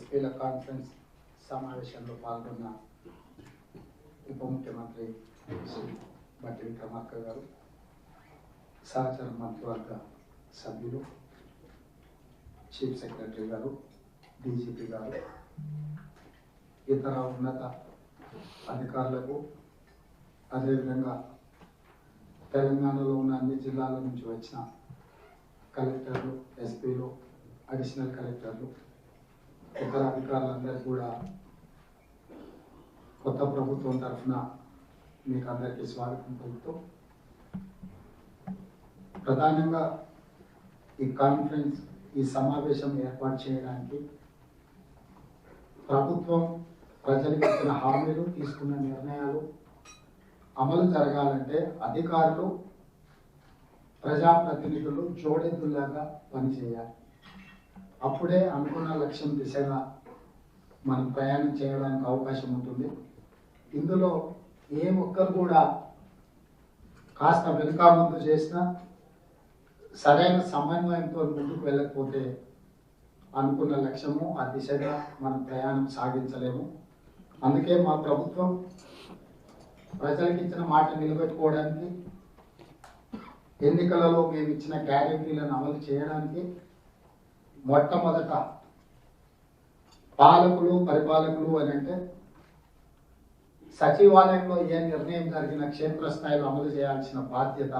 ఎస్పీల conference సమావేశంలో పాల్గొన్న ఉప ముఖ్యమంత్రి శ్రీ బట్టి విక్రమార్క గారు, సహచర మంత్రివర్గ సభ్యులు, చీఫ్ సెక్రటరీ గారు, డీజీపీ గారు, ఇతర ఉన్నత అధికారులకు, అదేవిధంగా తెలంగాణలో ఉన్న అన్ని జిల్లాల నుంచి వచ్చిన కలెక్టర్లు, ఎస్పీలు, అడిషనల్ కలెక్టర్లు, ఇతర అధికారులందరూ కూడా కొత్త ప్రభుత్వం తరఫున మీకు అందరికీ స్వాగతం పలుకుతూ, ప్రధానంగా ఈ కాన్ఫరెన్స్, ఈ సమావేశం ఏర్పాటు చేయడానికి ప్రభుత్వం ప్రజలకు ఇచ్చిన హామీలు, తీసుకున్న నిర్ణయాలు అమలు జరగాలంటే అధికారులు, ప్రజాప్రతినిధులు జోడెద్దులాగా పనిచేయాలి. అప్పుడే అనుకున్న లక్ష్యం దిశగా మనం ప్రయాణం చేయడానికి అవకాశం ఉంటుంది. ఇందులో ఏ ఒక్కరు కూడా కాస్త వెనుక ముందు చేసినా, సరైన సమన్వయంతో ముందుకు వెళ్ళకపోతే అనుకున్న లక్ష్యము ఆ దిశగా మనం ప్రయాణం సాగించలేము. అందుకే మా ప్రభుత్వం ప్రజలకు ఇచ్చిన మాట నిలబెట్టుకోవడానికి, ఎన్నికలలో మేము ఇచ్చిన గ్యారెంటీలను అమలు చేయడానికి మొట్టమొదట పాలకులు, పరిపాలకులు అని అంటే సచివాలయంలో ఏ నిర్ణయం జరిగిన క్షేత్రస్థాయిలో అమలు చేయాల్సిన బాధ్యత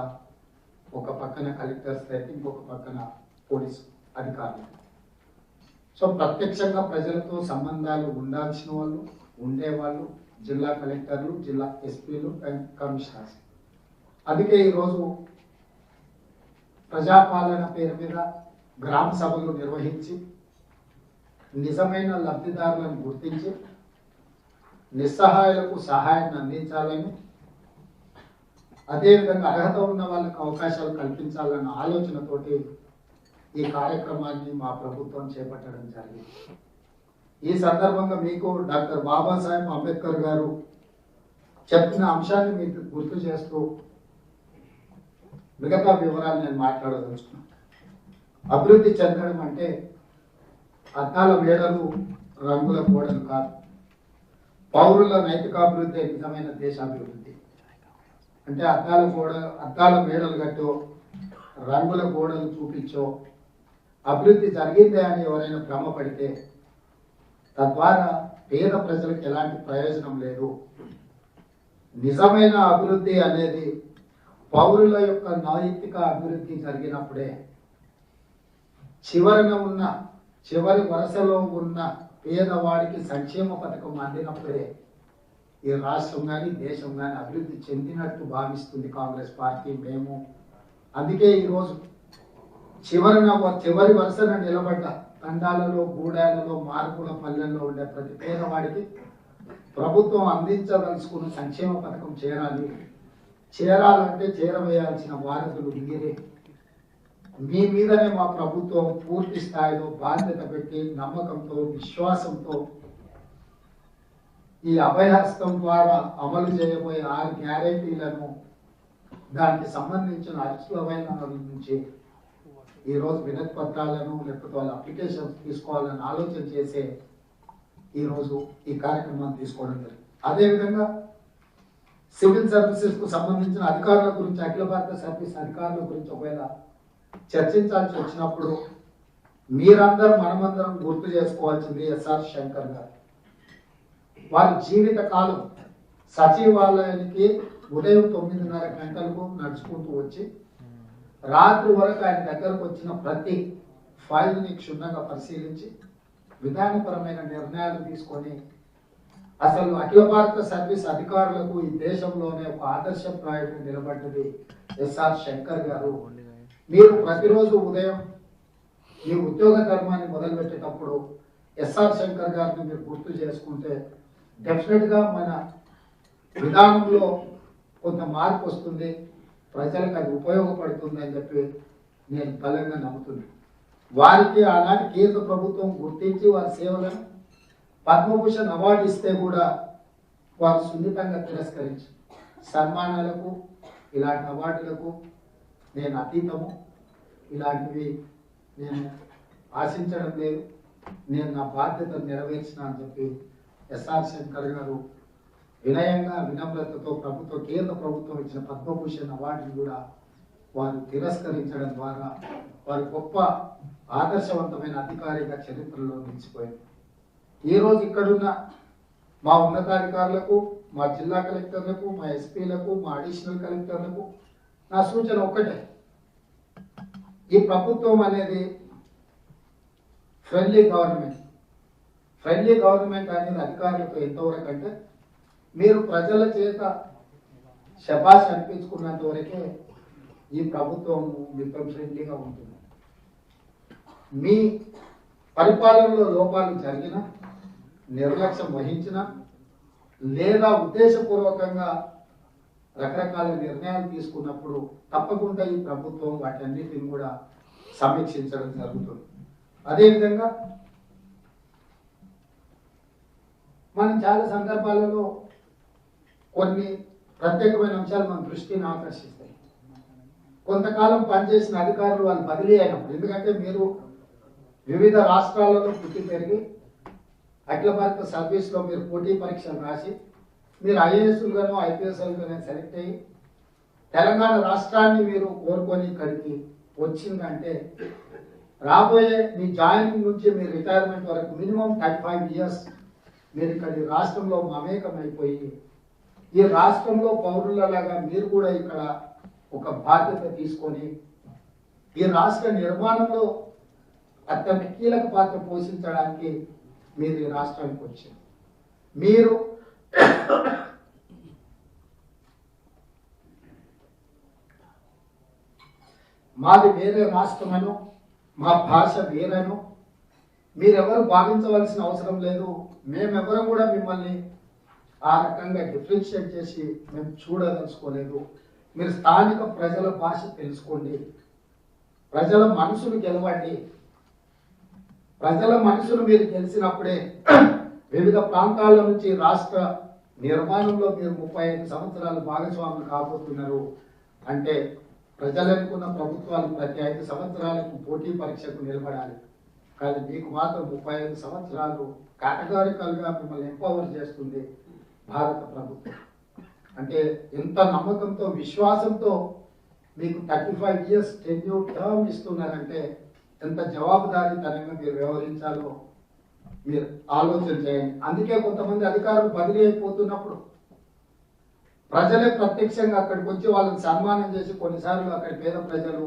ఒక పక్కన కలెక్టర్స్ అయితే, ఇంకొక పక్కన పోలీసు అధికారులు. సో ప్రత్యక్షంగా ప్రజలతో సంబంధాలు ఉండాల్సిన వాళ్ళు, ఉండేవాళ్ళు జిల్లా కలెక్టర్లు, జిల్లా ఎస్పీలు అండ్ కమిషనర్స్. అందుకే ఈరోజు ప్రజాపాలన పేరు మీద గ్రామ సభలు నిర్వహించి నిజమైన లబ్ధిదారులను గుర్తించి నిస్సహాయులకు సహాయాన్ని అందించాలని, అదేవిధంగా అర్హత ఉన్న వాళ్ళకి అవకాశాలు కల్పించాలన్న ఆలోచనతోటి ఈ కార్యక్రమాన్ని మా ప్రభుత్వం చేపట్టడం జరిగింది. ఈ సందర్భంగా మీకు డాక్టర్ బాబాసాహెబ్ అంబేద్కర్ గారు చెప్పిన అంశాన్ని మీకు గుర్తు చేస్తూ మిగతా వివరాలు నేను మాట్లాడదలుచుకున్నాను. అభివృద్ధి చెందడం అంటే అద్దాల మేడలు, రంగుల గోడలు కాదు. పౌరుల నైతికాభివృద్ధి నిజమైన దేశాభివృద్ధి. అంటే అద్దాల మేడలు కట్టో, రంగుల గోడలు చూపించో అభివృద్ధి జరిగిందే అని ఎవరైనా భ్రమపడితే తద్వారా పేద ప్రజలకు ఎలాంటి ప్రయోజనం లేదు. నిజమైన అభివృద్ధి అనేది పౌరుల యొక్క నైతిక అభివృద్ధి జరిగినప్పుడే, చివరి వరుసలో ఉన్న పేదవాడికి సంక్షేమ పథకం అందినప్పుడే ఈ రాష్ట్రం కానీ దేశం కానీ అభివృద్ధి చెందినట్టు భావిస్తుంది కాంగ్రెస్ పార్టీ, మేము. అందుకే ఈరోజు చివరి వరుసన నిలబడ్డ తండాలలో, గూడాలలో, మార్పుల పల్లెల్లో ఉండే ప్రతి పేదవాడికి ప్రభుత్వం అందించదలుచుకున్న సంక్షేమ పథకం చేరాలంటే చేరవేయాల్సిన వారసులు మీరే. మీ మీదనే మా ప్రభుత్వం పూర్తి స్థాయిలో బాధ్యత పెట్టి, నమ్మకంతో, విశ్వాసంతో ఈ అభయహస్తం ద్వారా అమలు చేయబోయే 6 గ్యారెంటీలను, దానికి సంబంధించిన అర్హులైన నుంచి ఈరోజు వినతి పత్రాలను, లేకపోతే వాళ్ళ అప్లికేషన్స్ తీసుకోవాలని ఆలోచన చేసే ఈరోజు ఈ కార్యక్రమాన్ని తీసుకోవడం జరిగింది. అదేవిధంగా సివిల్ సర్వీసెస్ కు సంబంధించిన అధికారుల గురించి, అఖిల భారత సర్వీస్ అధికారుల గురించి ఒకవేళ చర్చించాల్సి వచ్చినప్పుడు మీరందరూ, మనమందరం గుర్తు చేసుకోవాల్సింది ఎస్ఆర్ శంకర్ గారు. వారి జీవిత కాలం సచివాలయానికి ఉదయం 9:30 గంటలకు నడుచుకుంటూ వచ్చి రాత్రి వరకు ఆయన దగ్గరకు వచ్చిన ప్రతి ఫైల్ని క్షుణ్ణంగా పరిశీలించి విధానపరమైన నిర్ణయాలు తీసుకొని అసలు అఖిల భారత సర్వీస్ అధికారులకు ఈ దేశంలోనే ఒక ఆదర్శప్రాయంగా నిలబడ్డది ఎస్ఆర్ శంకర్ గారు. మీరు ప్రతిరోజు ఉదయం మీ ఉద్యోగ ధర్మాన్ని మొదలుపెట్టేటప్పుడు ఎస్ఆర్ శంకర్ గారిని మీరు గుర్తు చేసుకుంటే డెఫినెట్గా మన విధానంలో కొంత మార్పు వస్తుంది, ప్రజలకు అది ఉపయోగపడుతుంది అని చెప్పి నేను బలంగా నమ్ముతున్నాను. వారికి ఆనాటి కేంద్ర ప్రభుత్వం గుర్తించి వారి సేవలను పద్మభూషణ్ అవార్డు ఇస్తే కూడా వారు సున్నితంగా తిరస్కరించి, సన్మానాలకు, ఇలాంటి అవార్డులకు నేను అతీతము, ఇలాంటివి నేను ఆశించడం లేదు. నేను నా బాధ్యతను నెరవేర్చిన అని చెప్పి ఎస్ఆర్ శంకర్ గారు వినయంగా వినమ్రతతో కేంద్ర ప్రభుత్వం ఇచ్చిన పద్మభూషణ్ అవార్డును కూడా వారు తిరస్కరించడం ద్వారా వారు గొప్ప ఆదర్శవంతమైన అధికారిగా చరిత్రలో నిలిచిపోయింది. ఈరోజు ఇక్కడున్న మా ఉన్నతాధికారులకు, మా జిల్లా కలెక్టర్లకు, మా ఎస్పీలకు, మా అడిషనల్ కలెక్టర్లకు నా సూచన ఒక్కటే, ఈ ప్రభుత్వం అనేది ఫ్రెండ్లీ గవర్నమెంట్ అనేది అధికారులకు ఎంతవరకు అంటే మీరు ప్రజల చేత శబాష్ అనిపించుకున్నంత వరకే ఈ ప్రభుత్వం మీతో ఫ్రెండ్లీగా ఉంటుంది. మీ పరిపాలనలో లోపాలు జరిగిన, నిర్లక్ష్యం వహించిన, లేదా ఉద్దేశపూర్వకంగా రకరకాల నిర్ణయాలు తీసుకున్నప్పుడు తప్పకుండా ఈ ప్రభుత్వం వాటన్నిటిని కూడా సమీక్షించడం జరుగుతుంది. అదేవిధంగా మనం చాలా సందర్భాలలో కొన్ని ప్రత్యేకమైన అంశాలు మన దృష్టిని ఆకర్షిస్తాయి. కొంతకాలం పనిచేసిన అధికారులు వాళ్ళు బదిలీ అయినప్పుడు, ఎందుకంటే మీరు వివిధ రాష్ట్రాలలో పుట్టి పెరిగి అఖిల భారత సర్వీస్లో మీరు పోటీ పరీక్షలు రాసి మీరు ఐఏఎస్లుగానో ఐపీఎస్లుగానో సెలెక్ట్ అయ్యి తెలంగాణ రాష్ట్రాన్ని మీరు కోరుకొని ఇక్కడికి వచ్చిందంటే రాబోయే మీ జాయినింగ్ నుంచి మీ రిటైర్మెంట్ వరకు మినిమం 35 years మీరు ఇక్కడ రాష్ట్రంలో మమేకమైపోయి ఈ రాష్ట్రంలో పౌరులలాగా మీరు కూడా ఇక్కడ ఒక బాధ్యత తీసుకొని ఈ రాష్ట్ర నిర్మాణంలో అత్యంత కీలక పాత్ర పోషించడానికి మీరు ఈ రాష్ట్రానికి వచ్చారు. మీరు మాది వేరే రాష్ట్రమను, మా భాష వేరేను మీరెవరు భావించవలసిన అవసరం లేదు. మేమెవరం కూడా మిమ్మల్ని ఆ రకంగా డిఫరెన్షియేట్ చేసి మేము చూడదలుచుకోలేదు. మీరు స్థానిక ప్రజల భాష తెలుసుకోండి, ప్రజల మనసును గెలవండి. ప్రజల మనసును మీరు గెలిచినప్పుడే వివిధ ప్రాంతాల నుంచి రాష్ట్ర నిర్మాణంలో మీరు 35 సంవత్సరాలు భాగస్వాములు కాబోతున్నారు. అంటే ప్రజలు అనుకున్న ప్రభుత్వాలు ప్రతి 5 సంవత్సరాలకు పోటీ పరీక్షకు నిలబడాలి. కానీ మీకు మాత్రం 35 సంవత్సరాలు కేటగారికల్గా మిమ్మల్ని ఎంపవర్ చేస్తుంది భారత ప్రభుత్వం. అంటే ఎంత నమ్మకంతో, విశ్వాసంతో మీకు 35 years టెన్యూర్ టర్మ్ ఇస్తున్నారంటే ఎంత జవాబుదారీతనంగా మీరు వ్యవహరించాలో మీరు ఆలోచన చేయండి. అందుకే కొంతమంది అధికారులు బదిలీ అయిపోతున్నప్పుడు ప్రజలే ప్రత్యక్షంగా అక్కడికి వచ్చి వాళ్ళని సన్మానం చేసి కొన్నిసార్లు అక్కడి పేద ప్రజలు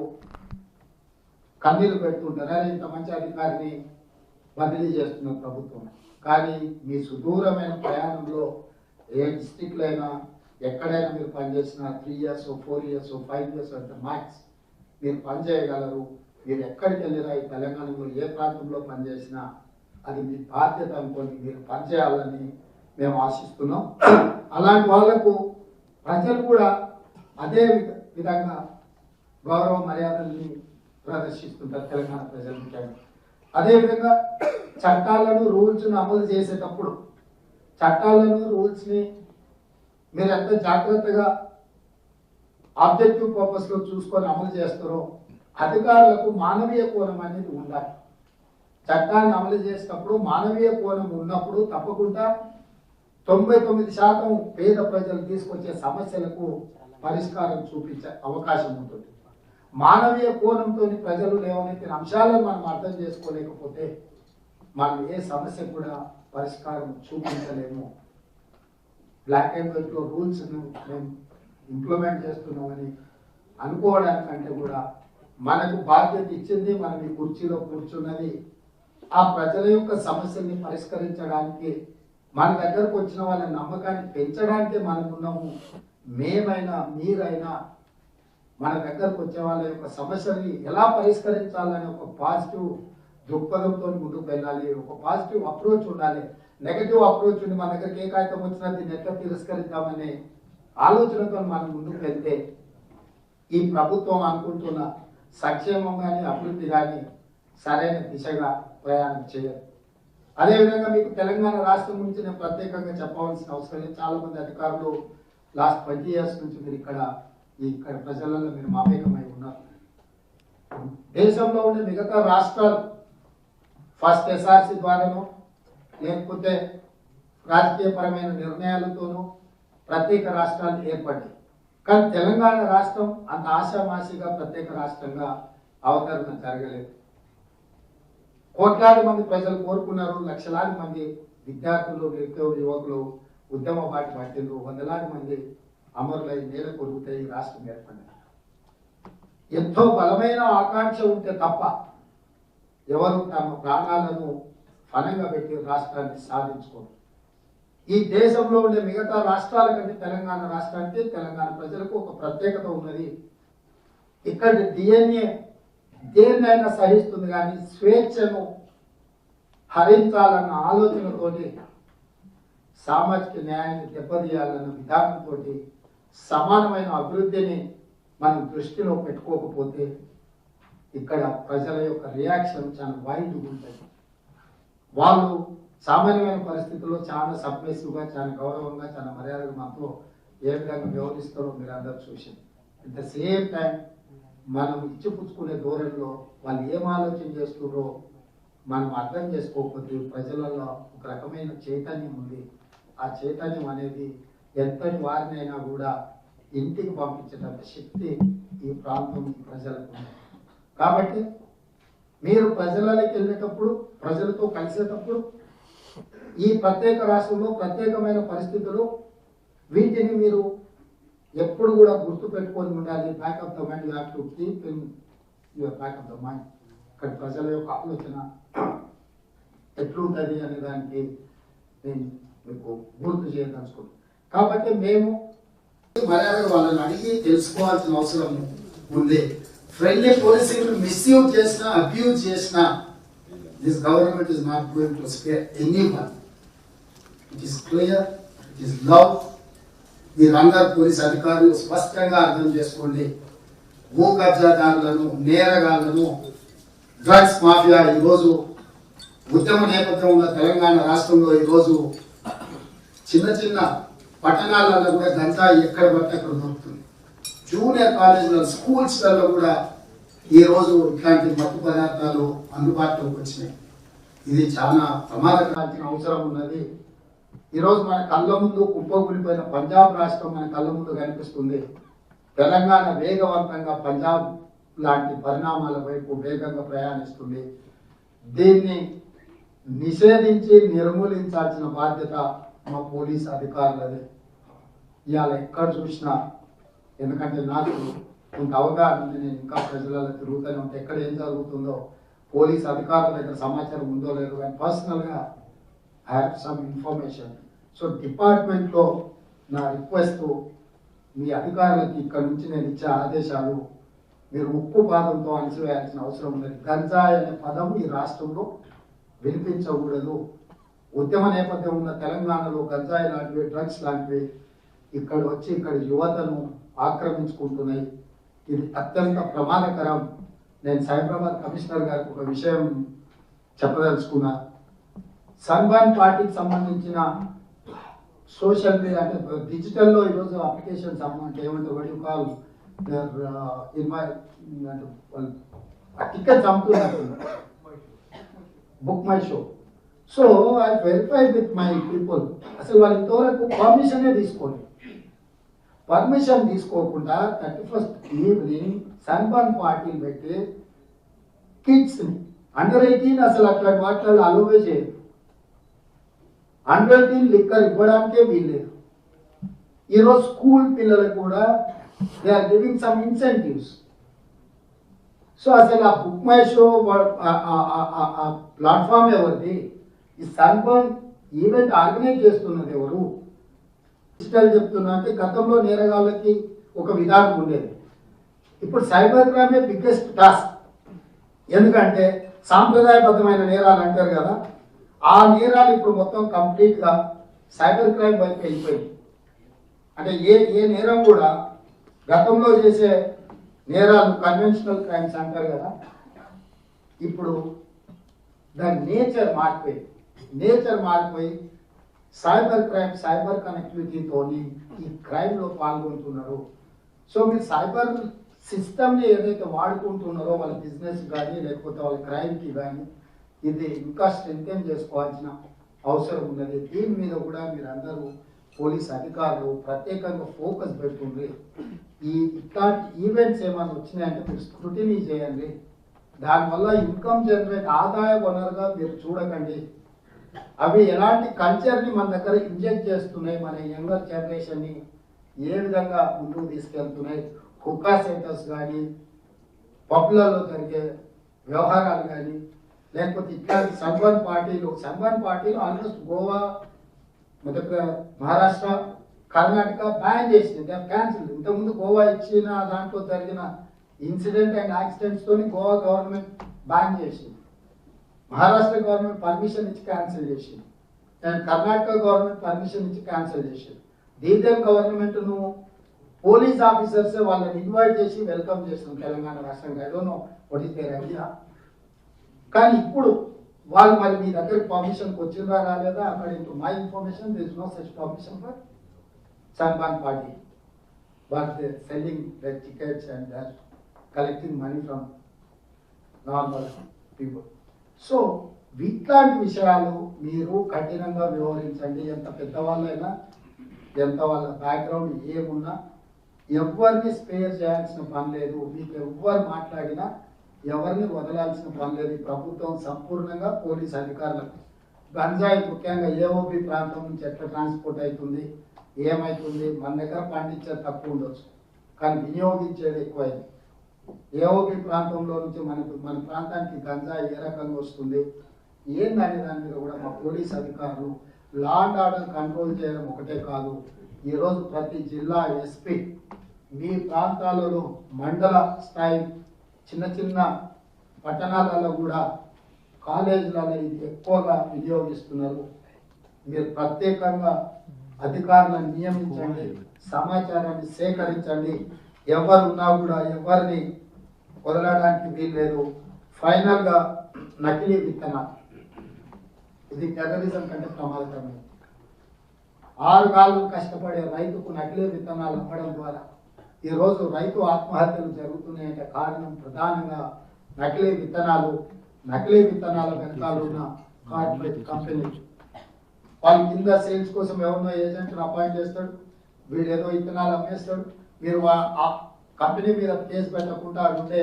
కన్నీరు పెడుతుంటారు, అరే ఇంత మంచి అధికారిని బదిలీ చేస్తున్న ప్రభుత్వం. కానీ మీ సుదూరమైన ప్రయాణంలో ఏ డిస్ట్రిక్ట్లో అయినా ఎక్కడైనా మీరు పనిచేసిన 3 years 4 years 5 years అంటే మ్యాక్స్ మీరు పనిచేయగలరు. మీరు ఎక్కడికి వెళ్ళినా ఈ తెలంగాణలో ఏ ప్రాంతంలో పనిచేసినా అది మీ బాధ్యత అనుకోండి, మీరు పనిచేయాలని మేము ఆశిస్తున్నాం. అలాంటి వాళ్లకు ప్రజలు కూడా అదే విధంగా గౌరవ మర్యాదల్ని ప్రదర్శిస్తుంటారు తెలంగాణ ప్రజలు. అదేవిధంగా చట్టాలను రూల్స్ను అమలు చేసేటప్పుడు చట్టాలను రూల్స్ని మీరు ఎంత జాగ్రత్తగా ఆబ్జెక్టివ్ పర్పస్లో చూసుకొని అమలు చేస్తారో అధికారులకు మానవీయ కోణం అనేది ఉండాలి. చట్టాన్ని అమలు చేసేటప్పుడు మానవీయ కోణం ఉన్నప్పుడు తప్పకుండా 99% పేద ప్రజలు తీసుకొచ్చే సమస్యలకు పరిష్కారం చూపించే అవకాశం ఉంటుంది. మానవీయ కోణంతో ప్రజలు లేవనెత్తిన అంశాలను మనం అర్థం చేసుకోలేకపోతే మనం ఏ సమస్య కూడా పరిష్కారం చూపించలేము. బ్లాక్ అండ్ వైట్లో రూల్స్ను మేము ఇంప్లిమెంట్ చేస్తున్నామని అనుకోవడానికంటే కూడా మనకు బాధ్యత ఇచ్చింది, మనం ఈ కుర్చీలో కూర్చున్నది ఆ ప్రజల యొక్క సమస్యల్ని పరిష్కరించడానికి, మన దగ్గరకు వచ్చిన వాళ్ళ నమ్మకాన్ని పెంచడానికి మనం ఉన్నాము. మేమైనా మీరైనా మన దగ్గరకు వచ్చే వాళ్ళ యొక్క సమస్యని ఎలా పరిష్కరించాలని ఒక పాజిటివ్ దృక్పథంతో ముందుకు వెళ్ళాలి, ఒక పాజిటివ్ అప్రోచ్ ఉండాలి. నెగటివ్ అప్రోచ్ ఉండి మన దగ్గరికి ఏ కాగితం వచ్చినా దీన్ని ఎట్లా తిరస్కరిద్దామనే ఆలోచనతో మనం ముందుకు వెళ్తే ఈ ప్రభుత్వం అనుకుంటున్న సంక్షేమం కానీ అభివృద్ధి కానీ సరైన దిశగా ప్రయాణం చేయాలి. అదేవిధంగా మీకు తెలంగాణ రాష్ట్రం గురించి నేను ప్రత్యేకంగా చెప్పవలసిన అవసరం లేదు. చాలా మంది అధికారులు లాస్ట్ 20 years నుంచి మీరు ఇక్కడ ప్రజలలో మీరు మమేకమై ఉన్నారు. దేశంలో ఉండే మిగతా రాష్ట్రాలు ఫస్ట్ ఎస్ఆర్సి ద్వారానో లేకపోతే రాజకీయపరమైన నిర్ణయాలతోనూ ప్రత్యేక రాష్ట్రాలు ఏర్పడ్డాయి. కానీ తెలంగాణ రాష్ట్రం అంత ఆశామాషిగా ప్రత్యేక రాష్ట్రంగా అవతరణ జరగలేదు. కోట్లాది మంది ప్రజలు కోరుకున్నారు, లక్షలాది మంది విద్యార్థులు, నిరుద్యోగ యువకులు ఉద్యమ బాటి పట్టిండ్రు, వందలాది మంది అమరులై నేల కొరుగుతే ఈ రాష్ట్రం ఏర్పడింది. ఎంతో బలమైన ఆకాంక్ష ఉంటే తప్ప ఎవరు తమ ప్రాణాలను ఫలంగా పెట్టి రాష్ట్రాన్ని సాధించుకోరు. ఈ దేశంలో ఉండే మిగతా రాష్ట్రాల కంటే తెలంగాణ రాష్ట్రానికి, తెలంగాణ ప్రజలకు ఒక ప్రత్యేకత ఉన్నది. ఇక్కడ డిఎన్ఏ దేన్నైనా సహిస్తుంది, కానీ స్వేచ్ఛను హరించాలన్న ఆలోచనతోటి, సామాజిక న్యాయాన్ని దెబ్బతీయాలన్న విధానంతో, సమానమైన అభివృద్ధిని మనం దృష్టిలో పెట్టుకోకపోతే ఇక్కడ ప్రజల యొక్క రియాక్షన్ చాలా వైల్డ్గా ఉంటుంది. వాళ్ళు సామాన్యమైన పరిస్థితుల్లో చాలా సబ్మిసివ్గా, చాలా గౌరవంగా, చాలా మర్యాదగా మనతో ఏ విధంగా వ్యవహరిస్తారో మీరు అందరూ చూసింది. అట్ ద సేమ్ టైం మనం ఇచ్చిపుచ్చుకునే ధోరణిలో వాళ్ళు ఏం ఆలోచన చేస్తున్నారో మనం అర్థం చేసుకోకపోతే ప్రజలలో ఒక రకమైన చైతన్యం ఉంది. ఆ చైతన్యం అనేది ఎంతటి వారినైనా కూడా ఇంటికి పంపించేటంత శక్తి ఈ ప్రాంతం ప్రజలకు ఉంది. కాబట్టి మీరు ప్రజలకి వెళ్ళేటప్పుడు, ప్రజలతో కలిసేటప్పుడు ఈ ప్రత్యేక రాష్ట్రంలో ప్రత్యేకమైన పరిస్థితులు వీటిని మీరు ఎప్పుడు కూడా గుర్తు పెట్టుకొని ఉండాలి. Back of the mind, you have to keep in your back of the mind. ఇక్కడ ప్రజల యొక్క ఆలోచన ఎట్లుంటుంది అనే దానికి నేను మీకు గుర్తు చేయదలుచుకుంటాను. కాబట్టి మేము మర్యాద వాళ్ళని అడిగి తెలుసుకోవాల్సిన అవసరం ఉంది. ఫ్రెండ్లీ పోలీసింగ్ మిస్యూజ్ చేసినా, అబ్యూజ్ చేసినా, this government is not going to spare anyone. It is clear, it is love. మీరందరూ పోలీస్ అధికారులు స్పష్టంగా అర్థం చేసుకోండి. భూ కబ్జాదారులను, నేరగాళ్లను, డ్రగ్స్ మాఫియా ఈరోజు ఉద్యమ నేపథ్యం ఉన్న తెలంగాణ రాష్ట్రంలో ఈరోజు చిన్న చిన్న పట్టణాలలో కూడా గంజాయి ఎక్కడ పడితే అక్కడ దొరుకుతుంది. జూనియర్ కాలేజీలో, స్కూల్స్లలో కూడా ఈరోజు ఇట్లాంటి మత్తు పదార్థాలు అందుబాటులోకి వచ్చినాయి. ఇది చాలా ప్రమాదకరాల్సిన అవసరం ఉన్నది. ఈరోజు మన కళ్ళ ముందు కుప్పకూలిపోయిన పంజాబ్ రాష్ట్రం మన కళ్ళ ముందు కనిపిస్తుంది. తెలంగాణ వేగవంతంగా పంజాబ్ లాంటి పరిణామాల వైపు వేగంగా ప్రయాణిస్తుంది. దీన్ని నిషేధించి నిర్మూలించాల్సిన బాధ్యత మా పోలీస్ అధికారులదే. ఇవాళ ఎక్కడ చూసినా, ఎందుకంటే నాకు కొంత అవగాహన ఉంది, నేను ఇంకా ప్రజలలో తిరుగుతూనే ఉంటే ఎక్కడ ఏం జరుగుతుందో పోలీస్ అధికారుల దగ్గర సమాచారం ఉందో లేదో, కానీ పర్సనల్గా I have some information. So డిపార్ట్మెంట్లో నా రిక్వెస్ట్, మీ అధికారులకి ఇక్కడ నుంచి నేను ఇచ్చే ఆదేశాలు మీరు ఉక్కు పాదంతో అణిచివేయాల్సిన అవసరం ఉన్నది. గంజాయి అనే పదం ఈ రాష్ట్రంలో వినిపించకూడదు. ఉద్యమ నేపథ్యం ఉన్న తెలంగాణలో గంజాయి లాంటివి, డ్రగ్స్ లాంటివి ఇక్కడ వచ్చి ఇక్కడ యువతను ఆక్రమించుకుంటున్నాయి. ఇది అత్యంత ప్రమాదకరం. నేను సైబరాబాద్ కమిషనర్ గారికి ఒక విషయం చెప్పదలుచుకున్నా. సన్బర్న్ పార్టీకి సంబంధించిన సోషల్ మీడియా అంటే డిజిటల్లో ఈరోజు అప్లికేషన్స్ అంటే ఏమంటే వడి కాల్ టికెట్స్ అమ్ముతున్నారు, book my show. So I verify with my people, అసలు వాళ్ళు ఇంతవరకు పర్మిషనే తీసుకోండి. పర్మిషన్ తీసుకోకుండా 31st ఈవినింగ్ సన్బర్న్ పార్టీని పెట్టి కిడ్స్ని అండర్ 18 అసలు అట్లా వాటిలో అలోవే చేయదు. అండర్ 18 లిక్కర్ ఇవ్వడానికే వీల్లేదు. ఈరోజు స్కూల్ పిల్లలకు కూడా they are giving some incentives. So అసలు ఆ బుక్ మై షో ప్లాట్ఫామ్ ఎవరిది? ఈ సన్బర్న్ ఈవెంట్ ఆర్గనైజ్ చేస్తున్నది ఎవరు? డిజిటల్ చెప్తున్నా అంటే గతంలో నేరగాళ్ళకి ఒక విధానం ఉండేది, ఇప్పుడు సైబర్ క్రైమే బిగ్గెస్ట్ టాస్క్. ఎందుకంటే సాంప్రదాయబద్ధమైన నేరాలు అంటారు కదా, ఆ నేరాలు ఇప్పుడు మొత్తం కంప్లీట్గా సైబర్ క్రైమ్ వైపు వెళ్ళిపోయింది. అంటే ఏ నేరం కూడా గతంలో చేసే నేరాలు కన్వెన్షనల్ క్రైమ్స్ అంటారు కదా, ఇప్పుడు దాని నేచర్ మారిపోయి సైబర్ క్రైమ్, సైబర్ కనెక్టివిటీతో ఈ క్రైమ్లో పాల్గొంటున్నారు. సో మీరు సైబర్ సిస్టమ్ని ఏదైతే వాడుకుంటున్నారో వాళ్ళ బిజినెస్ కానీ లేకపోతే వాళ్ళ క్రైమ్కి కానీ, ఇది ఇంకా స్ట్రెంథెన్ చేసుకోవాల్సిన అవసరం ఉన్నది. దీని మీద కూడా మీరందరూ పోలీస్ అధికారులు ప్రత్యేకంగా ఫోకస్ పెట్టుకుండ్రి. ఇట్లాంటి ఈవెంట్స్ ఏమైనా వచ్చినాయంటే మీరు స్క్రూటినీ చేయండి. దానివల్ల ఇన్కమ్ జనరేట్ ఆదాయ వనరుగా మీరు చూడకండి. అవి ఎలాంటి కల్చర్ని మన దగ్గర ఇంజెక్ట్ చేస్తున్నాయి, మన యంగర్ జనరేషన్ని ఏ విధంగా ముందుకు తీసుకెళ్తున్నాయి. హుక్కా సెంటర్స్ కానీ, పబ్లలో జరిగే వ్యవహారాలు కానీ, లేకపోతే ఇట్లాంటి సన్బర్న్ పార్టీలు ఆల్మోస్ట్ గోవా, మహారాష్ట్ర, కర్ణాటక బ్యాన్ చేసింది, క్యాన్సిల్. ఇంతకుముందు గోవా ఇచ్చిన దాంట్లో జరిగిన ఇన్సిడెంట్ అండ్ యాక్సిడెంట్స్ తోని గోవా గవర్నమెంట్ బ్యాన్ చేసింది, మహారాష్ట్ర గవర్నమెంట్ పర్మిషన్ ఇచ్చి క్యాన్సిల్ చేసింది, అండ్ కర్ణాటక గవర్నమెంట్ పర్మిషన్ ఇచ్చి క్యాన్సిల్ చేసింది. డీజీఎం గవర్నమెంట్ ను పోలీస్ ఆఫీసర్స్ వాళ్ళని ఇన్వైట్ చేసి వెల్కమ్ చేస్తుంది తెలంగాణ రాష్ట్రంగా. I don't know what is their idea. కానీ ఇప్పుడు వాళ్ళు మరి మీ దగ్గరికి పర్మిషన్కి వచ్చిందా రాలేదా? According to my information there is no such permission for Sunburn party, but they selling their tickets and their collecting money from normal people. So ఇట్లాంటి విషయాలు మీరు కఠినంగా వ్యవహరించండి. ఎంత పెద్దవాళ్ళైనా, ఎంత వాళ్ళ బ్యాక్గ్రౌండ్ ఏమున్నా ఎవరిని స్పేర్ చేయాల్సిన పని లేదు. మీకు ఎవరు మాట్లాడినా ఎవరిని వదలాల్సిన పని లేదు. ప్రభుత్వం సంపూర్ణంగా పోలీస్ అధికారులకు గంజాయి ముఖ్యంగా ఏఓబి ప్రాంతం నుంచి ఎట్లా ట్రాన్స్పోర్ట్ అవుతుంది, ఏమవుతుంది, మన దగ్గర పండించేది తక్కువ ఉండొచ్చు కానీ వినియోగించేది ఎక్కువైంది. ఏఓబి ప్రాంతంలో నుంచి మన ప్రాంతానికి గంజాయి ఏ రకంగా వస్తుంది ఏందనే దాని మీద కూడా మా పోలీస్ అధికారులు లా అండ్ ఆర్డర్ కంట్రోల్ చేయడం ఒకటే కాదు, ఈరోజు ప్రతి జిల్లా ఎస్పీ మీ ప్రాంతాలలో మండల స్థాయి చిన్న చిన్న పట్టణాలలో కూడా కాలేజీలలో ఇది ఎక్కువగా వినియోగిస్తున్నారు. మీరు ప్రత్యేకంగా అధికారులను నియమించండి, సమాచారాన్ని సేకరించండి. ఎవరున్నా కూడా ఎవరిని వదలడానికి వీల్లేదు. ఫైనల్గా నకిలీ విత్తనాలు ఇది టెర్రరిజం కంటే ప్రమాదకరమైనది. 6 కాళ్ళు కష్టపడే రైతుకు నకిలీ విత్తనాలు అమ్మడం ద్వారా ఈరోజు రైతు ఆత్మహత్యలు జరుగుతున్నాయంటే కారణం ప్రధానంగా నకిలీ విత్తనాల వెనకాల ఉన్న కార్పొరేట్ కంపెనీలు. వాళ్ళ కింద సేల్స్ కోసం ఎవరినో ఏజెంట్ని అపాయింట్ చేస్తాడు, వీడు ఏదో విత్తనాలు అమ్మేస్తాడు. మీరు ఆ కంపెనీ మీద కేసు పెట్టకుండా ఉంటే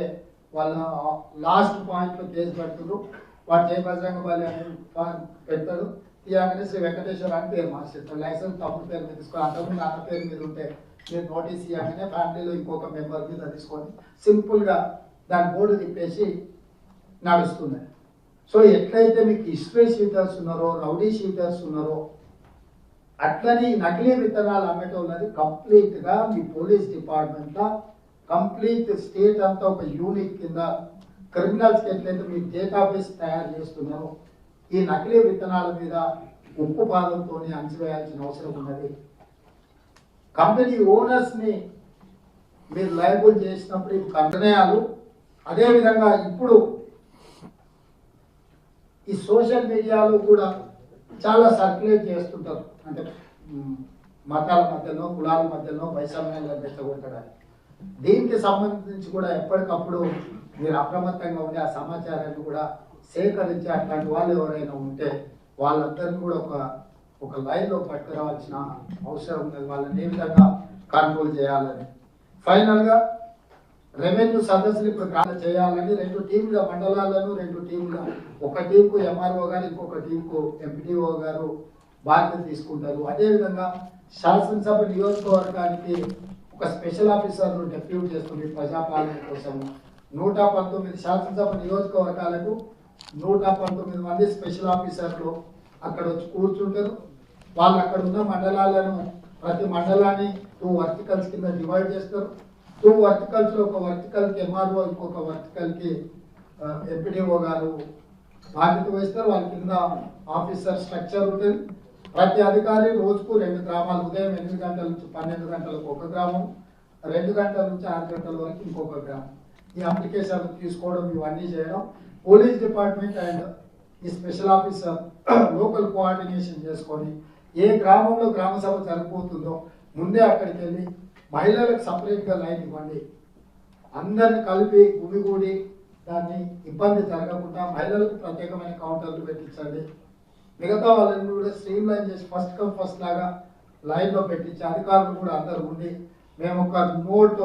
వాళ్ళ లాస్ట్ పాయింట్లో కేసు పెడుతున్నారు. వాడు జయబజరంగ బలి అని పెడతాడు, తీయగానే శ్రీ వెంకటేశ్వర అని పేరు మార్చేస్తాడు. లైసెన్స్ తప్పుడు పేరు మీద తీసుకొని అంతకుముందు అన్న పేరు మీద ఉంటే మీరు నోటీస్ ఇవ్వగానే ఫ్యామిలీలో ఇంకొక మెంబర్ మీద తీసుకొని సింపుల్గా దాని బోర్డు తిప్పేసి నడుస్తుంది. సో ఎట్లయితే మీకు హిస్టరీ షీటర్స్ ఉన్నారో, రౌడీ షీటర్స్ ఉన్నారో, అట్లని నకిలీ విత్తనాలు అమ్మేటోళ్ళది కంప్లీట్గా మీ పోలీస్ డిపార్ట్మెంట్లో కంప్లీట్ స్టేట్ అంతా ఒక యూనిట్ కింద క్రిమినల్స్కి ఎట్లయితే మీరు డేటాబేస్ తయారు చేస్తున్నారో ఈ నకిలీ విత్తనాల మీద ఉప్పు పాదంతో అంచివేయాల్సిన అవసరం ఉన్నది. కంపెనీ ఓనర్స్ని మీరు లయబుల్ చేసినప్పుడు ఈ నిర్ణయాలు అదేవిధంగా ఇప్పుడు ఈ సోషల్ మీడియాలో కూడా చాలా సర్క్యులేట్ చేస్తుంటారు. అంటే మతాల మధ్యలో, కులాల మధ్యలో వైషమ్యాలను రెచ్చగొట్టడానికి. దీనికి సంబంధించి కూడా ఎప్పటికప్పుడు మీరు అప్రమత్తంగా ఉండి ఆ సమాచారాన్ని కూడా సేకరించి అట్లాంటి వాళ్ళు ఎవరైనా ఉంటే వాళ్ళందరినీ కూడా ఒక లైన్లో పట్టుకురావాల్సిన అవసరం ఉన్నది. వాళ్ళని ఏ విధంగా కంట్రోల్ చేయాలని. ఫైనల్గా రెవెన్యూ సదస్సులు ఇప్పుడు చేయాలని 2 టీంలుగా మండలాలను 2 టీంలుగా, ఒక టీంకు ఎంఆర్ఓ గారు, ఇంకొక టీంకు ఎంపీడీఓ గారు బాధ్యత తీసుకుంటారు. అదేవిధంగా శాసనసభ నియోజకవర్గానికి ఒక స్పెషల్ ఆఫీసర్ను డెప్యూట్ చేస్తుంది ప్రజాపాలన కోసం. 119 శాసనసభ నియోజకవర్గాలకు 119 మంది స్పెషల్ ఆఫీసర్లు అక్కడ వచ్చి కూర్చుంటారు. వాళ్ళు అక్కడ ఉన్న మండలాలను, ప్రతి మండలాన్ని 2 వర్టికల్స్ కింద డివైడ్ చేస్తారు. 2 వర్టికల్స్లో ఒక వర్టికల్కి ఎంఆర్ఓ, ఇంకొక వర్టికల్కి ఎంపీడీఓ గారు బాధ్యత వహిస్తారు. వాళ్ళ కింద ఆఫీసర్ స్ట్రక్చర్ ఉంటుంది. ప్రతి అధికారి రోజుకు 2 గ్రామాలు, ఉదయం 8 గంటల నుంచి 12 గంటలకు ఒక గ్రామం, 2 గంటల నుంచి 6 గంటల వరకు ఇంకొక గ్రామం. ఈ అప్లికేషన్ తీసుకోవడం, ఇవన్నీ చేయడం పోలీస్ డిపార్ట్మెంట్ అండ్ ఈ స్పెషల్ ఆఫీసర్ లోకల్ కోఆర్డినేషన్ చేసుకొని ఏ గ్రామంలో గ్రామ సభ జరగబోతుందో ముందే అక్కడికి వెళ్ళి మహిళలకు సపరేట్గా లైన్ ఇవ్వండి. అందరిని కలిపి గుమిగూడి దాన్ని ఇబ్బంది జరగకుండా మహిళలకు ప్రత్యేకమైన కౌంటర్లు పెట్టించండి. మిగతా వాళ్ళని కూడా స్ట్రీమ్ లైన్ చేసి ఫస్ట్ కమ్ ఫస్ట్ లాగా లైన్లో పెట్టించి అధికారులు కూడా అందరూ ఉండి మేము ఒక నోట్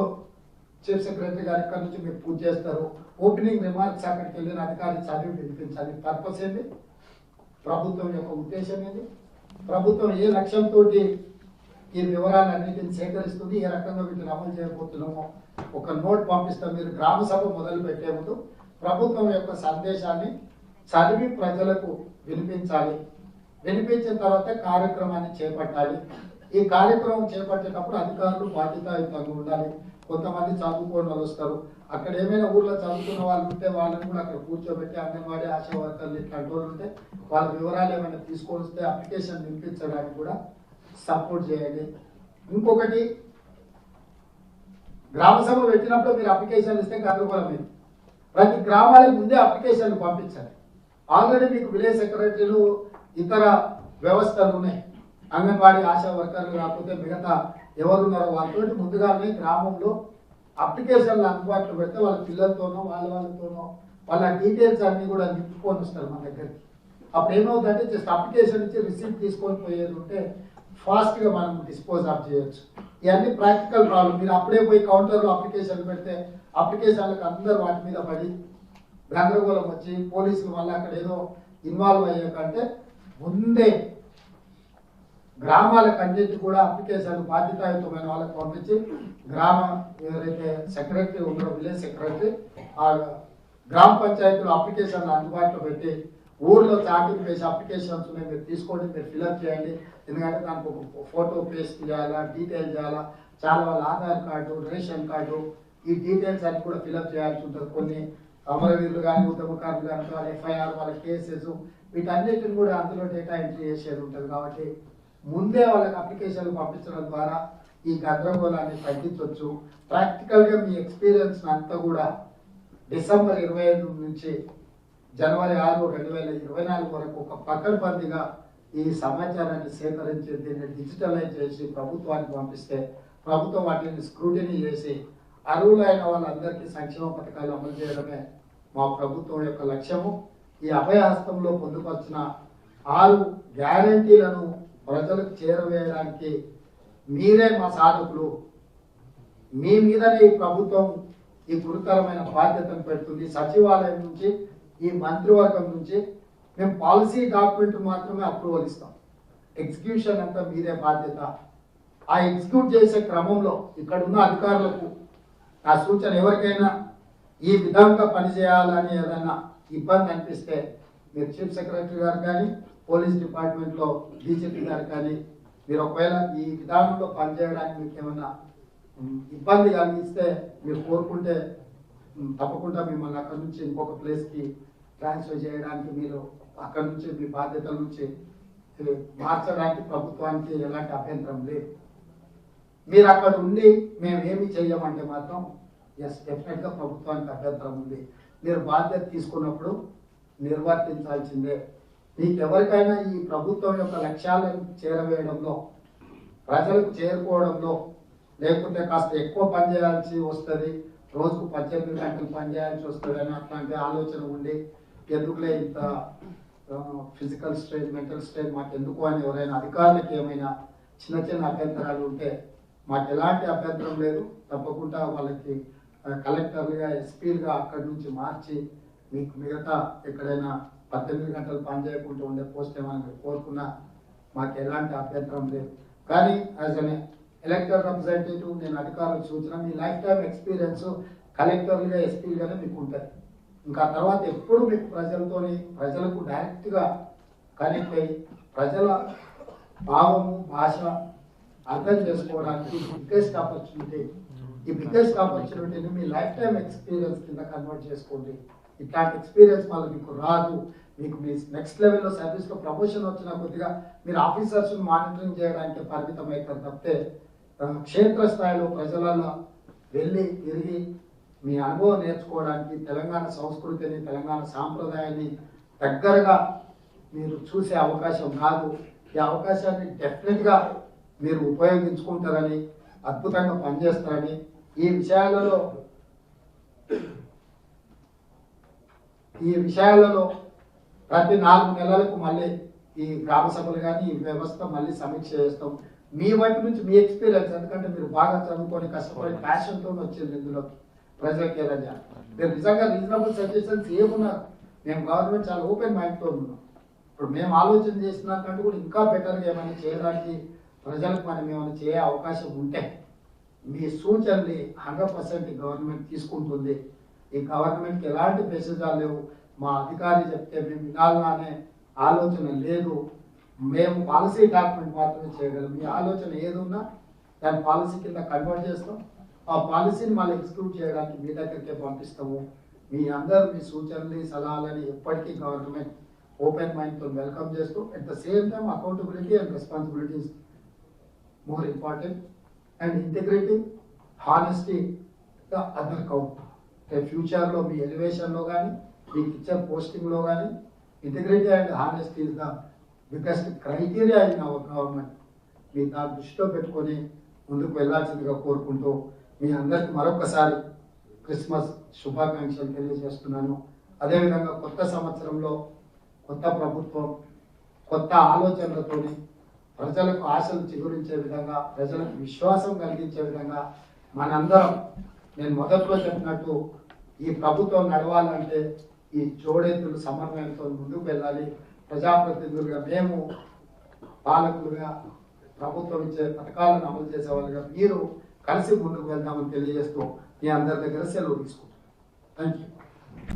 చీఫ్ సెక్రటరీ గారు ఇక్కడ నుంచి మీరు పూజ చేస్తారు, ఓపెనింగ్ రిమార్క్స్ అక్కడికి వెళ్ళిన అధికారి చదివి వినిపించాలి. పర్పస్ ఏంటి, ప్రభుత్వం యొక్క ఉద్దేశం ఏంటి, ప్రభుత్వం ఏ లక్ష్యంతో ఈ వివరాలన్నింటిని సేకరిస్తుంది, ఏ రకంగా వీటిని అమలు చేయబోతున్నామో ఒక నోట్ పంపిస్తాం. మీరు గ్రామ సభ మొదలు పెట్టే ముందు ప్రభుత్వం యొక్క సందేశాన్ని చదివి ప్రజలకు వినిపించాలి. వినిపించిన తర్వాత కార్యక్రమాన్ని చేపట్టాలి. ఈ కార్యక్రమం చేపట్టేటప్పుడు అధికారులు బాధ్యతాయుతంగా ఉండాలి. కొంతమంది చదువుకోని వాళ్ళు వస్తారు, అక్కడ ఏమైనా ఊర్లో చదువుకున్న వాళ్ళు ఉంటే వాళ్ళని కూడా అక్కడ కూర్చోబెట్టి అంగన్వాడీ ఆశా వర్కర్లు ఇట్లాంటి వాళ్ళు ఉంటే వాళ్ళ వివరాలు ఏమైనా తీసుకొని వస్తే అప్లికేషన్ నింపించడానికి కూడా సపోర్ట్ చేయండి. ఇంకొకటి, గ్రామ సభ పెట్టినప్పుడు మీరు అప్లికేషన్ ఇస్తే గందరగోళం లేదు. ప్రతి గ్రామాలకు ముందే అప్లికేషన్లు పంపించాలి. ఆల్రెడీ మీకు విలేజ్ సెక్రటరీలు ఇతర వ్యవస్థలు ఉన్నాయి, అంగన్వాడీ ఆశా వర్కర్లు కాకపోతే మిగతా ఎవరున్నారో వాళ్ళతో ముందుగానే గ్రామంలో అప్లికేషన్లు అందుబాటులో పెడితే వాళ్ళ పిల్లలతోనో వాళ్ళతోనో వాళ్ళ డీటెయిల్స్ అన్నీ కూడా నింపుకొని వస్తారు మన దగ్గరికి. అప్పుడు ఏమవుతుందంటే జస్ట్ అప్లికేషన్ ఇచ్చి రిసీప్ట్ తీసుకొని పోయేది ఉంటే ఫాస్ట్గా మనం డిస్పోజ్ ఆఫ్ చేయొచ్చు. ఇవన్నీ ప్రాక్టికల్ ప్రాబ్లం. మీరు అప్పుడే పోయి కౌంటర్లో అప్లికేషన్ పెడితే అప్లికేషన్లకు అందరూ వాటి మీద పడి గందరగోళం వచ్చి పోలీసులు వల్ల అక్కడ ఏదో ఇన్వాల్వ్ అయ్యే కంటే ముందే గ్రామాలకన్నిటి కూడా అప్లికేషన్ బాధ్యతాయుతమైన వాళ్ళకి పంపించి గ్రామం ఎవరైతే సెక్రటరీ ఉన్నారో విలేజ్ సెక్రటరీ ఆ గ్రామ పంచాయతీలో అప్లికేషన్లు అందుబాటులో పెట్టి ఊర్లో చాటింగ్ వేసి అప్లికేషన్స్ ఉన్నాయి మీరు తీసుకోండి, మీరు ఫిల్అప్ చేయండి. ఎందుకంటే దానికి ఒక ఫోటో పేస్ట్ చేయాలా, డీటెయిల్ చేయాలా, చాలా వాళ్ళ ఆధార్ కార్డు, రేషన్ కార్డు, ఈ డీటెయిల్స్ అన్ని కూడా ఫిల్అప్ చేయాల్సి ఉంటుంది. కొన్ని అమరవీరులు కానీ ఉద్యమకారులు కానీ వాళ్ళ ఎఫ్ఐఆర్ వాళ్ళ కేసెస్ వీటన్నిటిని కూడా అందులో డేటా ఎంట్రీ చేసేది ఉంటుంది. కాబట్టి ముందే వాళ్ళకి అప్లికేషన్లు పంపించడం ద్వారా ఈ గందరగోళాన్ని తగ్గించవచ్చు. ప్రాక్టికల్గా మీ ఎక్స్పీరియన్స్ అంతా కూడా డిసెంబర్ 25 నుంచి జనవరి 6, 2024 వరకు ఒక పకడ్బందీగా ఈ సమాచారాన్ని సేకరించి దీన్ని డిజిటలైజ్ చేసి ప్రభుత్వానికి పంపిస్తే ప్రభుత్వం వాటిని స్క్రూటినీ చేసి అర్హులైన వాళ్ళందరికీ సంక్షేమ పథకాలు అమలు చేయడమే మా ప్రభుత్వం యొక్క లక్ష్యము. ఈ అభయహస్తంలో పొందుపరిచిన 6 గ్యారంటీలను ప్రజలకు చేరవేయడానికి మీరే మా సాధకులు. మీ మీదనే ఈ ప్రభుత్వం ఈ గురుతరమైన బాధ్యతను పెడుతుంది. సచివాలయం నుంచి ఈ మంత్రివర్గం నుంచి మేము పాలసీ డాక్యుమెంట్ మాత్రమే అప్రూవల్ ఇస్తాం. ఎగ్జిక్యూషన్ అంతా మీదే బాధ్యత. ఆ ఎగ్జిక్యూట్ చేసే క్రమంలో ఇక్కడ ఉన్న అధికారులకు ఆ సూచన ఎవరికైనా ఈ విధంగా పనిచేయాలని ఏదైనా ఇబ్బంది అనిపిస్తే మీరు చీఫ్ సెక్రటరీ గారు కానీ పోలీస్ డిపార్ట్మెంట్లో డీజీపీ గారు కానీ మీరు ఒకవేళ ఈ విధానంలో పనిచేయడానికి మీకు ఏమైనా ఇబ్బంది కలిగిస్తే మీరు కోరుకుంటే తప్పకుండా మిమ్మల్ని అక్కడ నుంచి ఇంకొక ప్లేస్కి ట్రాన్స్ఫర్ చేయడానికి మీరు అక్కడ నుంచి మీ బాధ్యతల నుంచి మార్చడానికి ప్రభుత్వానికి ఎలాంటి అభ్యంతరం లేదు. మీరు అక్కడ ఉండి మేము ఏమి చేయమంటే మాత్రం ఎస్ డెఫినెట్గా ప్రభుత్వానికి అభ్యంతరం ఉంది. మీరు బాధ్యత తీసుకున్నప్పుడు నిర్వర్తించాల్సిందే. మీకు ఎవరికైనా ఈ ప్రభుత్వం యొక్క లక్ష్యాలను చేరవేయడంలో ప్రజలకు చేరుకోవడంలో లేకుంటే కాస్త ఎక్కువ పని చేయాల్సి వస్తుంది, రోజుకు 18 గంటలు పని చేయాల్సి వస్తుంది అని అట్లాంటి ఆలోచన ఉండి ఎందుకులే ఇంత ఫిజికల్ స్ట్రెయిన్ మెంటల్ స్ట్రెయిన్ మాకు ఎందుకు అని ఎవరైనా అధికారులకు ఏమైనా చిన్న చిన్న అభ్యంతరాలు ఉంటే మాకు ఎలాంటి అభ్యంతరం లేదు. తప్పకుండా వాళ్ళకి కలెక్టర్లుగా ఎస్పీలుగా అక్కడి నుంచి మార్చి మీకు మిగతా ఎక్కడైనా 18 గంటలు పని చేయకుండా ఉండే పోస్ట్ ఏమైనా మీరు కోరుకున్నా మాకు ఎలాంటి అభ్యంతరం లేదు. కానీ యాజ్ అన్ ఎలక్టెడ్ రిప్రజెంటేటివ్ నేను అధికారులకు సూచన మీ లైఫ్ టైం ఎక్స్పీరియన్స్ కలెక్టర్లుగా ఎస్పీలుగానే మీకు ఉంటుంది. ఇంకా తర్వాత ఎప్పుడు మీకు ప్రజలకు డైరెక్ట్గా కనెక్ట్ అయ్యి ప్రజల భావము భాష అర్థం చేసుకోవడానికి బిగ్గెస్ట్ ఆపర్చునిటీ. ఈ బిగ్గెస్ట్ ఆపర్చునిటీని మీ లైఫ్ టైం ఎక్స్పీరియన్స్ కింద కన్వర్ట్ చేసుకోండి. ఇట్లాంటి ఎక్స్పీరియన్స్ మళ్ళీ మీకు రాదు. మీకు మీ నెక్స్ట్ లెవెల్లో సర్వీస్లో ప్రమోషన్ వచ్చిన కొద్దిగా మీరు ఆఫీసర్స్ మానిటరింగ్ చేయడానికి పరిమితం అవుతారు తప్పితే క్షేత్రస్థాయిలో ప్రజలలో వెళ్ళి తిరిగి మీ అనుభవం నేర్చుకోవడానికి తెలంగాణ సంస్కృతిని తెలంగాణ సాంప్రదాయాన్ని దగ్గరగా మీరు చూసే అవకాశం కాదు. ఈ అవకాశాన్ని డెఫినెట్గా మీరు ఉపయోగించుకుంటారని అద్భుతంగా పనిచేస్తారని ఈ విషయాలలో ఈ విషయాలలో ప్రతి 4 నెలలకు మళ్ళీ ఈ గ్రామ సభలు కానీ ఈ వ్యవస్థ మళ్ళీ సమీక్ష చేస్తాం. మీ వైపు నుంచి మీ ఎక్స్పీరియన్స్, ఎందుకంటే మీరు బాగా చదువుకొని కష్టపడి ప్యాషన్తో వచ్చింది ఇందులోకి ప్రజలకి ఏదైనా మీరు నిజంగా రీజనబుల్ సజెషన్స్ ఏమున్నారు. మేము గవర్నమెంట్ చాలా ఓపెన్ మైండ్తో ఉన్నాం. ఇప్పుడు మేము ఆలోచన చేసినట్టు కూడా ఇంకా బెటర్గా ఏమైనా చేయడానికి ప్రజలకు మనం ఏమైనా చేయ అవకాశం ఉంటే మీ సూచనలు 100% గవర్నమెంట్ తీసుకుంటుంది. ఈ గవర్నమెంట్కి ఎలాంటి మెసేజాలు లేవు. మా అధికారి చెప్తే మేము వినాలనే ఆలోచన లేదు. మేము పాలసీ డాక్యుమెంట్ మాత్రమే చేయగలం. మీ ఆలోచన ఏదున్నా దాని పాలసీ కింద కన్వర్ట్ చేస్తాం. ఆ పాలసీని మళ్ళీ ఎగ్జిక్యూట్ చేయడానికి మీ దగ్గరికే పంపిస్తాము. మీ అందరూ మీ సూచనలు సలహాలని ఎప్పటికీ గవర్నమెంట్ ఓపెన్ మైండ్తో వెల్కమ్ చేస్తూ at the same time accountability and responsibilities more important and integrity honesty the other count. ఫ్యూచర్లో మీ ఎలివేషన్లో కానీ మీకు ఇచ్చే పోస్టింగ్లో కానీ integrity and honesty is the biggest criteria in our government. మీ దాన్ని దృష్టిలో పెట్టుకొని ముందుకు వెళ్ళాల్సిందిగా కోరుకుంటూ మీ అందరికీ మరొకసారి క్రిస్మస్ శుభాకాంక్షలు తెలియజేస్తున్నాను. అదేవిధంగా కొత్త సంవత్సరంలో కొత్త ప్రభుత్వం కొత్త ఆలోచనలతో ప్రజలకు ఆశలు చిగురించే విధంగా ప్రజలకు విశ్వాసం కలిగించే విధంగా మనందరం, నేను మొదట్లో చెప్పినట్టు ఈ ప్రభుత్వం నడవాలంటే ఈ జోడెత్తులు సమన్వయంతో ముందుకు వెళ్ళాలి. ప్రజాప్రతినిధులుగా మేము, పాలకులుగా ప్రభుత్వం ఇచ్చే పథకాలను అమలు చేసే వాళ్ళుగా మీరు కలిసి ముందుకు వెళ్దామని తెలియజేస్తూ మీ అందరి దగ్గర సెలవు తీసుకుంటాం. Thank you.